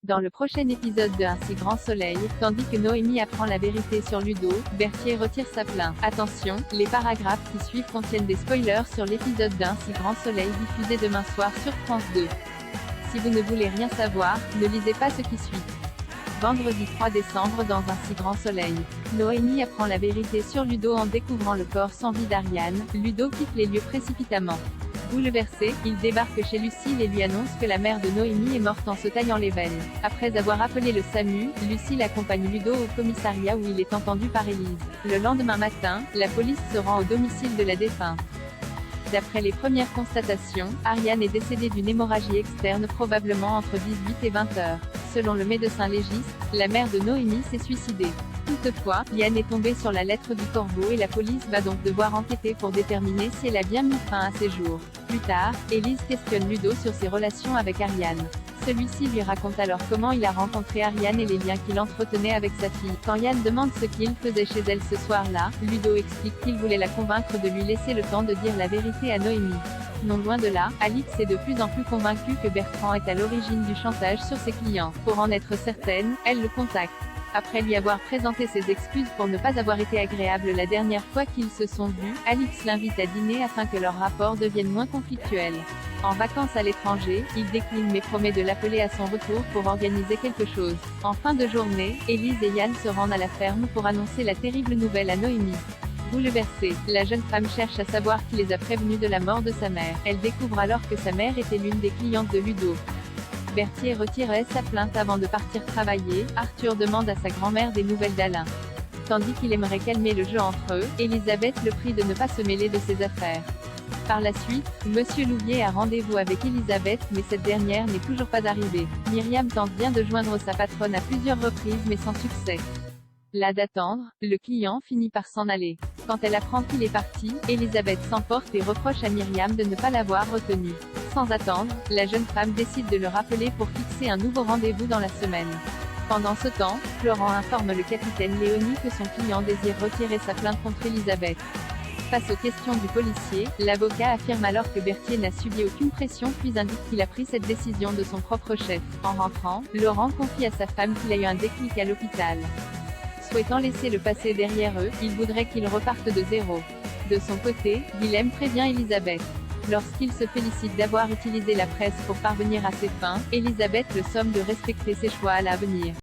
Dans le prochain épisode de Un si grand soleil, tandis que Noémie apprend la vérité sur Ludo, Berthier retire sa plainte. Attention, les paragraphes qui suivent contiennent des spoilers sur l'épisode d'Un si grand soleil diffusé demain soir sur France 2. Si vous ne voulez rien savoir, ne lisez pas ce qui suit. Vendredi 3 décembre dans Un si grand soleil. Noémie apprend la vérité sur Ludo en découvrant le corps sans vie d'Ariane. Ludo quitte les lieux précipitamment. Bouleversé, il débarque chez Lucille et lui annonce que la mère de Noémie est morte en se taillant les veines. Après avoir appelé le SAMU, Lucille accompagne Ludo au commissariat où il est entendu par Élise. Le lendemain matin, la police se rend au domicile de la défunte. D'après les premières constatations, Ariane est décédée d'une hémorragie externe probablement entre 18 et 20 heures. Selon le médecin légiste, la mère de Noémie s'est suicidée. Toutefois, Yann est tombée sur la lettre du corbeau et la police va donc devoir enquêter pour déterminer si elle a bien mis fin à ses jours. Plus tard, Élise questionne Ludo sur ses relations avec Ariane. Celui-ci lui raconte alors comment il a rencontré Ariane et les liens qu'il entretenait avec sa fille. Quand Yann demande ce qu'il faisait chez elle ce soir-là, Ludo explique qu'il voulait la convaincre de lui laisser le temps de dire la vérité à Noémie. Non loin de là, Alix est de plus en plus convaincue que Bertrand est à l'origine du chantage sur ses clients. Pour en être certaine, elle le contacte. Après lui avoir présenté ses excuses pour ne pas avoir été agréable la dernière fois qu'ils se sont vus, Alix l'invite à dîner afin que leur rapport devienne moins conflictuel. En vacances à l'étranger, il décline mais promet de l'appeler à son retour pour organiser quelque chose. En fin de journée, Élise et Yann se rendent à la ferme pour annoncer la terrible nouvelle à Noémie. Bouleversée, la jeune femme cherche à savoir qui les a prévenus de la mort de sa mère. Elle découvre alors que sa mère était l'une des clientes de Ludo. Berthier retirait sa plainte avant de partir travailler. Arthur demande à sa grand-mère des nouvelles d'Alain. Tandis qu'il aimerait calmer le jeu entre eux, Elisabeth le prie de ne pas se mêler de ses affaires. Par la suite, Monsieur Louvier a rendez-vous avec Elisabeth mais cette dernière n'est toujours pas arrivée. Myriam tente bien de joindre sa patronne à plusieurs reprises mais sans succès. Là d'attendre, le client finit par s'en aller. Quand elle apprend qu'il est parti, Elisabeth s'emporte et reproche à Myriam de ne pas l'avoir retenu. Sans attendre, la jeune femme décide de le rappeler pour fixer un nouveau rendez-vous dans la semaine. Pendant ce temps, Florent informe le capitaine Léonie que son client désire retirer sa plainte contre Elisabeth. Face aux questions du policier, l'avocat affirme alors que Berthier n'a subi aucune pression puis indique qu'il a pris cette décision de son propre chef. En rentrant, Laurent confie à sa femme qu'il a eu un déclic à l'hôpital. Souhaitant laisser le passé derrière eux, il voudrait qu'ils repartent de zéro. De son côté, Willem prévient Elisabeth. Lorsqu'il se félicite d'avoir utilisé la presse pour parvenir à ses fins, Elisabeth le somme de respecter ses choix à l'avenir.